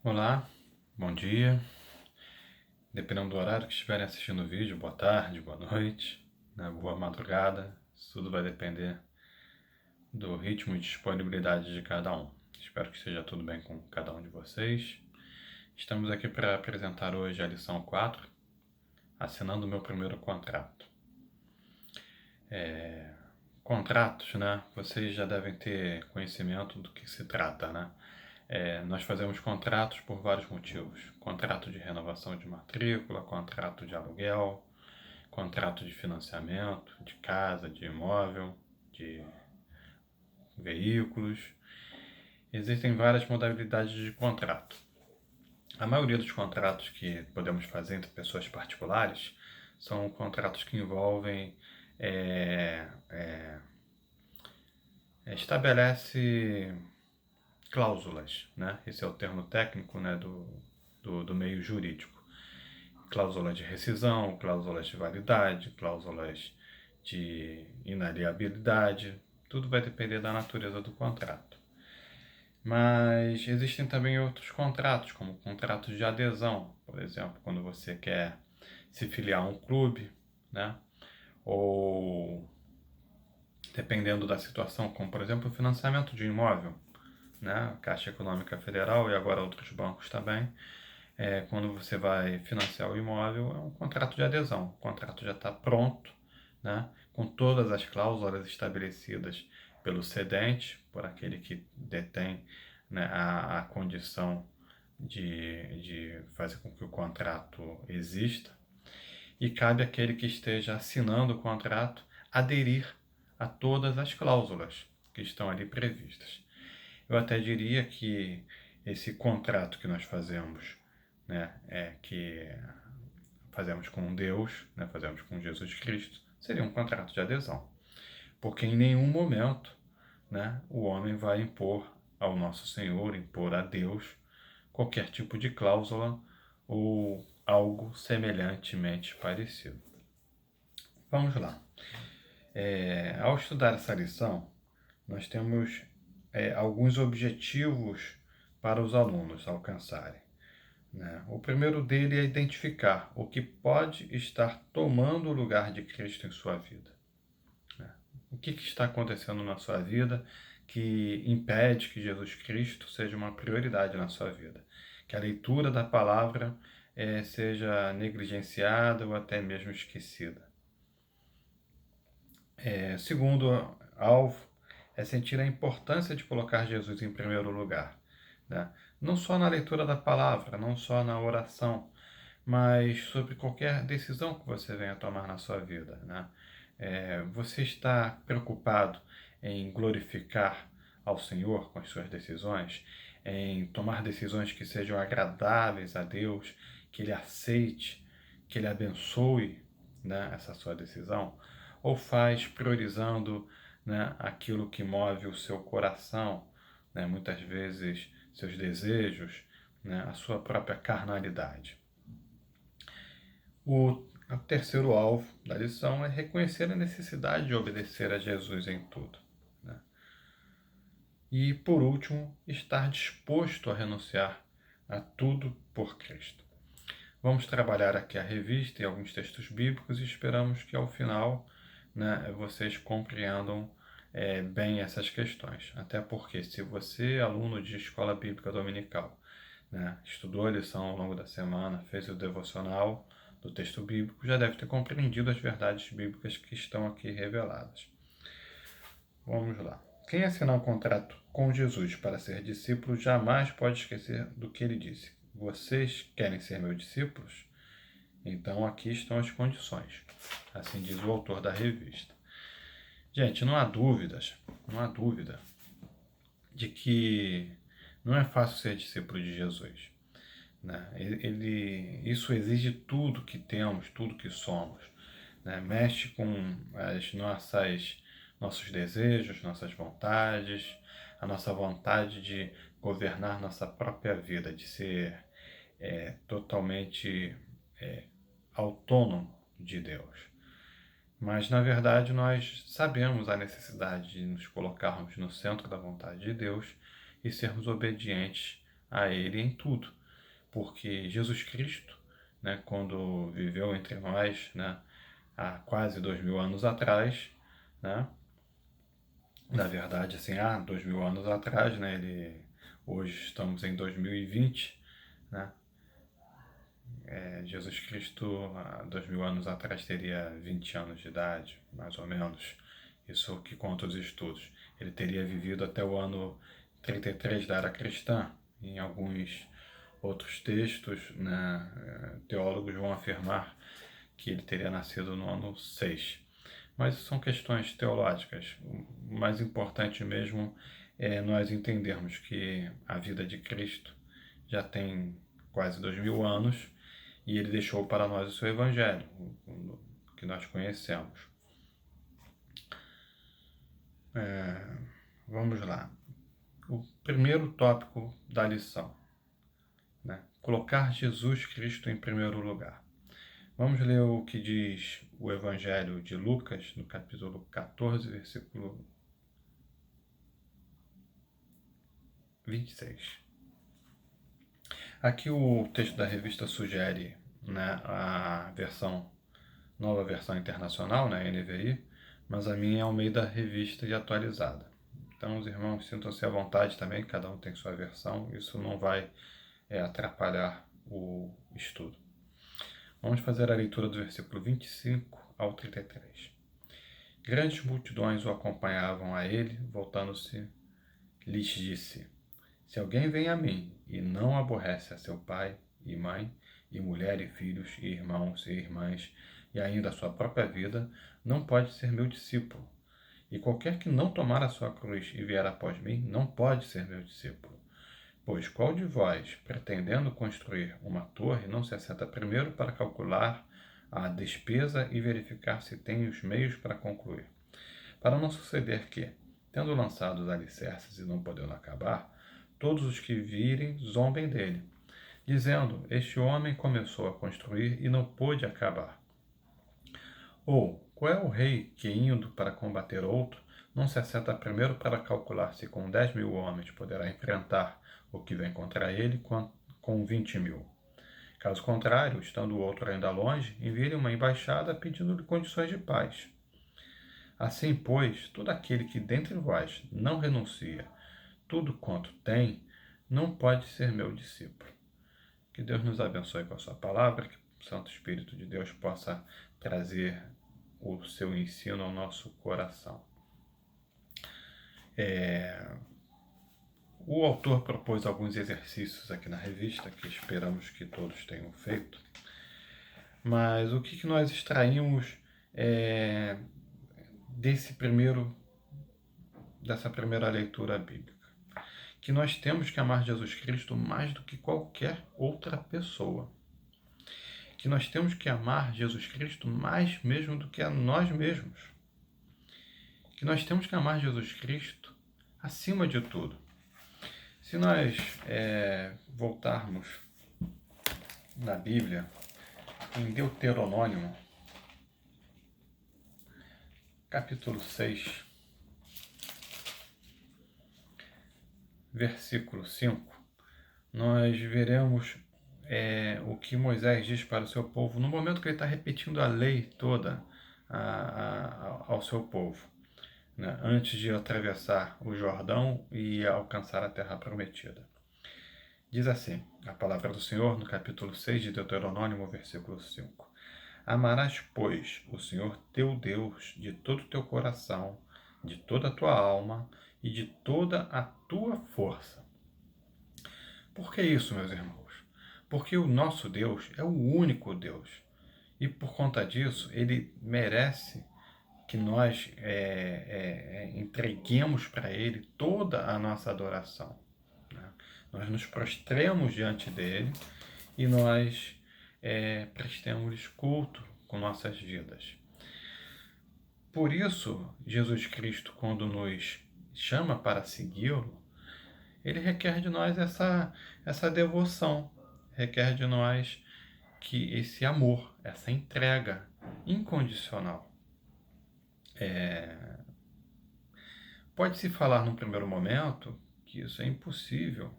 Olá, bom dia. Dependendo do horário que estiverem assistindo o vídeo, boa tarde, boa noite, né, boa madrugada. Isso tudo vai depender do ritmo e disponibilidade de cada um. Espero que esteja tudo bem com cada um de vocês. Estamos aqui para apresentar hoje a lição 4, assinando o meu primeiro contrato. Contratos, né? Vocês já devem ter conhecimento do que se trata, né? Nós fazemos contratos por vários motivos. Contrato de renovação de matrícula, contrato de aluguel, contrato de financiamento, de casa, de imóvel, de veículos. Existem várias modalidades de contrato. A maioria dos contratos que podemos fazer entre pessoas particulares são contratos que envolvem estabelece cláusulas, né? Esse é o termo técnico, né, do meio jurídico. Cláusulas de rescisão, cláusulas de validade, cláusulas de inaliabilidade, tudo vai depender da natureza do contrato. Mas existem também outros contratos, como contratos de adesão, por exemplo, quando você quer se filiar a um clube, né? Ou dependendo da situação, como por exemplo o financiamento de um imóvel, né? A Caixa Econômica Federal e agora outros bancos também. Quando você vai financiar o imóvel, é um contrato de adesão. O contrato já está pronto, né? Com todas as cláusulas estabelecidas pelo cedente, por aquele que detém, né, a condição de fazer com que o contrato exista. E cabe àquele que esteja assinando o contrato aderir a todas as cláusulas que estão ali previstas. Eu até diria que esse contrato que nós fazemos, né, que fazemos com Deus, né, fazemos com Jesus Cristo, seria um contrato de adesão. Porque em nenhum momento, né, o homem vai impor ao nosso Senhor, impor a Deus, qualquer tipo de cláusula ou algo semelhantemente parecido. Vamos lá. Ao estudar essa lição, nós temos alguns objetivos para os alunos alcançarem, né? O primeiro dele é identificar o que pode estar tomando o lugar de Cristo em sua vida, né? O que está acontecendo na sua vida que impede que Jesus Cristo seja uma prioridade na sua vida? Que a leitura da palavra seja negligenciada ou até mesmo esquecida. Segundo alvo é sentir a importância de colocar Jesus em primeiro lugar, né? Não só na leitura da palavra, não só na oração, mas sobre qualquer decisão que você venha tomar na sua vida, né? Você está preocupado em glorificar ao Senhor com as suas decisões, em tomar decisões que sejam agradáveis a Deus, que Ele aceite, que Ele abençoe, né, essa sua decisão? Ou faz priorizando, né, aquilo que move o seu coração, né, muitas vezes seus desejos, né, a sua própria carnalidade? O terceiro alvo da lição é reconhecer a necessidade de obedecer a Jesus em tudo, né? E, por último, estar disposto a renunciar a tudo por Cristo. Vamos trabalhar aqui a revista e alguns textos bíblicos e esperamos que ao final, né, vocês compreendam bem essas questões. Até porque se você, aluno de escola bíblica dominical, né, estudou a lição ao longo da semana, fez o devocional do texto bíblico, já deve ter compreendido as verdades bíblicas que estão aqui reveladas. Vamos lá. Quem assinar um contrato com Jesus para ser discípulo jamais pode esquecer do que ele disse. Vocês querem ser meus discípulos? Então aqui estão as condições. Assim diz o autor da revista. Gente, não há dúvida de que não é fácil ser discípulo de Jesus, né? Isso exige tudo que temos, tudo que somos, né? Mexe com nossos desejos, nossas vontades, a nossa vontade de governar nossa própria vida, de ser totalmente autônomo de Deus. Mas, na verdade, nós sabemos a necessidade de nos colocarmos no centro da vontade de Deus e sermos obedientes a Ele em tudo, porque Jesus Cristo, né, quando viveu entre nós, né, há quase 2000 anos atrás, né, na verdade, assim, há 2000 anos atrás, né, hoje estamos em 2020, né, Jesus Cristo, há 2000 anos atrás, teria 20 anos de idade, mais ou menos. Isso que conta os estudos. Ele teria vivido até o ano 33 da era cristã. Em alguns outros textos, né, teólogos vão afirmar que ele teria nascido no ano 6. Mas são questões teológicas. O mais importante mesmo é nós entendermos que a vida de Cristo já tem quase 2000 anos e ele deixou para nós o seu Evangelho, que nós conhecemos. Vamos lá. O primeiro tópico da lição, né? Colocar Jesus Cristo em primeiro lugar. Vamos ler o que diz o Evangelho de Lucas, no capítulo 14, versículo 26. Aqui o texto da revista sugere, né, a nova versão internacional, né, NVI, mas a minha é Almeida Revista e Atualizada. Então os irmãos sintam-se à vontade também, cada um tem sua versão, isso não vai atrapalhar o estudo. Vamos fazer a leitura do versículo 25 ao 33. Grandes multidões o acompanhavam a ele, voltando-se, lhes disse: Se alguém vem a mim e não aborrece a seu pai e mãe, e mulher e filhos, e irmãos e irmãs, e ainda a sua própria vida, não pode ser meu discípulo. E qualquer que não tomar a sua cruz e vier após mim, não pode ser meu discípulo. Pois qual de vós, pretendendo construir uma torre, não se assenta primeiro para calcular a despesa e verificar se tem os meios para concluir? Para não suceder que, tendo lançado os alicerces e não podendo acabar, todos os que virem zombem dele, dizendo: Este homem começou a construir e não pôde acabar. Ou, qual é o rei que, indo para combater outro, não se assenta primeiro para calcular se com 10.000 homens poderá enfrentar o que vem contra ele com 20.000? Caso contrário, estando o outro ainda longe, envie-lhe uma embaixada pedindo-lhe condições de paz. Assim, pois, todo aquele que dentre vós não renuncia tudo quanto tem, não pode ser meu discípulo. Que Deus nos abençoe com a sua palavra, que o Santo Espírito de Deus possa trazer o seu ensino ao nosso coração. O autor propôs alguns exercícios aqui na revista, que esperamos que todos tenham feito. Mas o que nós extraímos dessa primeira leitura bíblica? Que nós temos que amar Jesus Cristo mais do que qualquer outra pessoa. Que nós temos que amar Jesus Cristo mais mesmo do que a nós mesmos. Que nós temos que amar Jesus Cristo acima de tudo. Se nós voltarmos na Bíblia, em Deuteronômio, capítulo 6, versículo 5, nós veremos o que Moisés diz para o seu povo no momento que ele está repetindo a lei toda ao seu povo, né, antes de atravessar o Jordão e alcançar a terra prometida. Diz assim a palavra do Senhor no capítulo 6 de Deuteronômio, versículo 5. Amarás, pois, o Senhor teu Deus de todo o teu coração, de toda a tua alma e de toda a tua força. Por que isso, meus irmãos? Porque o nosso Deus é o único Deus. E por conta disso, ele merece que nós entreguemos para ele toda a nossa adoração. Né? Nós nos prostremos diante dele e nós prestemos culto com nossas vidas. Por isso, Jesus Cristo, quando nos chama para segui-lo, ele requer de nós essa devoção, requer de nós que esse amor, essa entrega incondicional. Pode-se falar num primeiro momento que isso é impossível,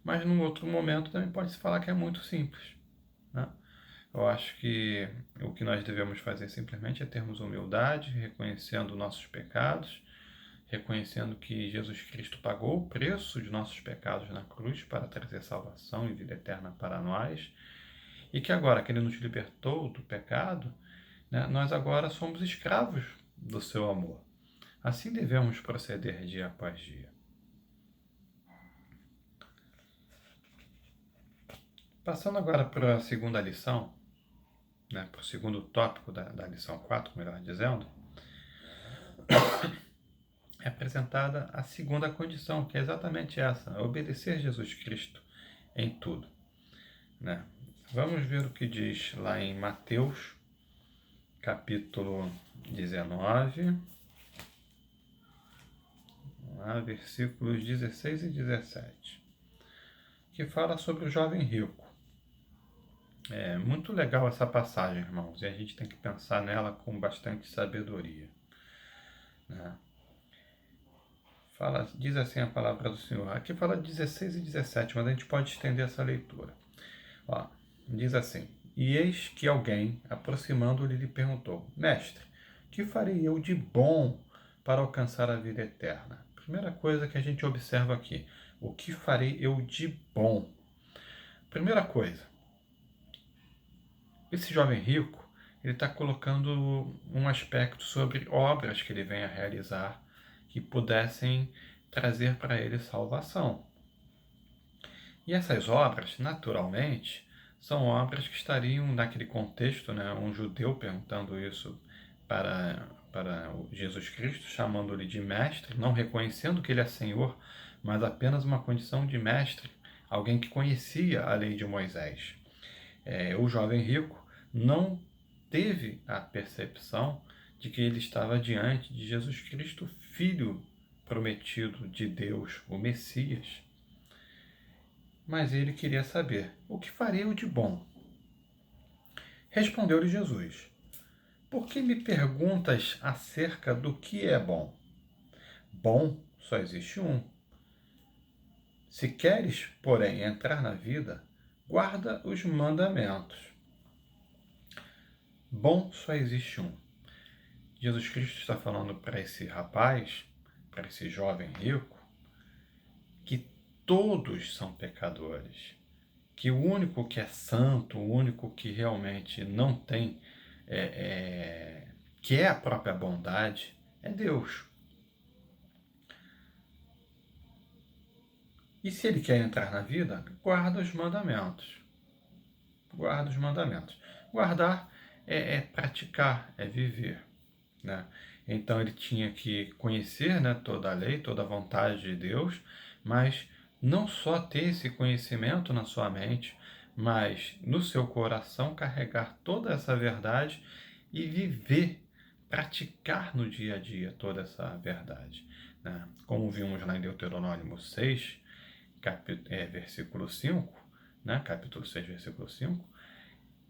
mas num outro momento também pode se falar que é muito simples, né? Eu acho que o que nós devemos fazer simplesmente é termos humildade, reconhecendo nossos pecados, reconhecendo que Jesus Cristo pagou o preço de nossos pecados na cruz para trazer salvação e vida eterna para nós, e que agora que Ele nos libertou do pecado, né, nós agora somos escravos do seu amor. Assim devemos proceder dia após dia. Passando agora para a segunda lição, né, para o segundo tópico da lição 4, melhor dizendo, é apresentada a segunda condição, que é exatamente essa: obedecer Jesus Cristo em tudo, né? Vamos ver o que diz lá em Mateus, capítulo 19, versículos 16 e 17, que fala sobre o jovem rico. É muito legal essa passagem, irmãos, e a gente tem que pensar nela com bastante sabedoria, né? Diz assim a palavra do Senhor. Aqui fala 16 e 17, mas a gente pode estender essa leitura. Ó, diz assim: E eis que alguém, aproximando-lhe, lhe perguntou: Mestre, que farei eu de bom para alcançar a vida eterna? Primeira coisa que a gente observa aqui: o que farei eu de bom? Primeira coisa, esse jovem rico, ele está colocando um aspecto sobre obras que ele vem a realizar que pudessem trazer para ele salvação. E essas obras, naturalmente, são obras que estariam naquele contexto, né, um judeu perguntando isso para Jesus Cristo, chamando-lhe de mestre, não reconhecendo que ele é Senhor, mas apenas uma condição de mestre, alguém que conhecia a lei de Moisés. O jovem rico não teve a percepção de que ele estava diante de Jesus Cristo, Filho prometido de Deus, o Messias. Mas ele queria saber: o que farei eu de bom? Respondeu-lhe Jesus: por que me perguntas acerca do que é bom? Bom só existe um. Se queres, porém, entrar na vida, guarda os mandamentos. Bom só existe um. Jesus Cristo está falando para esse rapaz, para esse jovem rico, que todos são pecadores, que o único que é santo, o único que realmente não tem, que é a própria bondade, é Deus. E se ele quer entrar na vida, guarda os mandamentos. Guarda os mandamentos. Guardar é praticar, é viver, né? Então ele tinha que conhecer, né, toda a lei, toda a vontade de Deus, mas não só ter esse conhecimento na sua mente, mas no seu coração carregar toda essa verdade e viver, praticar no dia a dia toda essa verdade, né? Como vimos lá em Deuteronômio 6, versículo 5, né? Capítulo 6, versículo 5,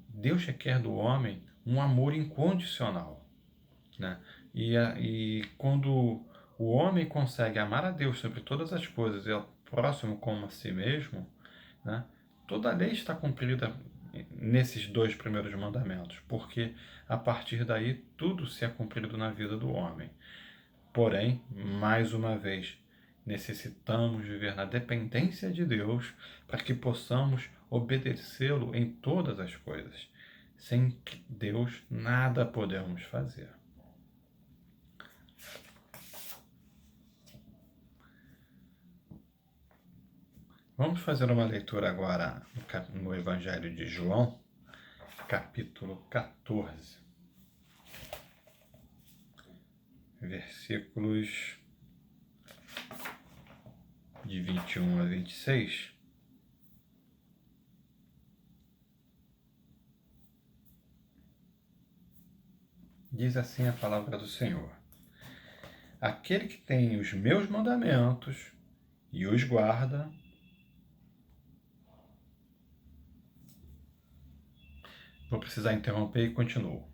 Deus requer do homem um amor incondicional, né? E quando o homem consegue amar a Deus sobre todas as coisas e ao próximo como a si mesmo, né, toda a lei está cumprida nesses dois primeiros mandamentos, porque a partir daí tudo se é cumprido na vida do homem. Porém, mais uma vez, necessitamos viver na dependência de Deus para que possamos obedecê-lo em todas as coisas. Sem Deus, nada podemos fazer. Vamos fazer uma leitura agora no Evangelho de João, capítulo 14, versículos de 21 a 26. Diz assim a palavra do Senhor: aquele que tem os meus mandamentos e os guarda, vou precisar interromper e continuo.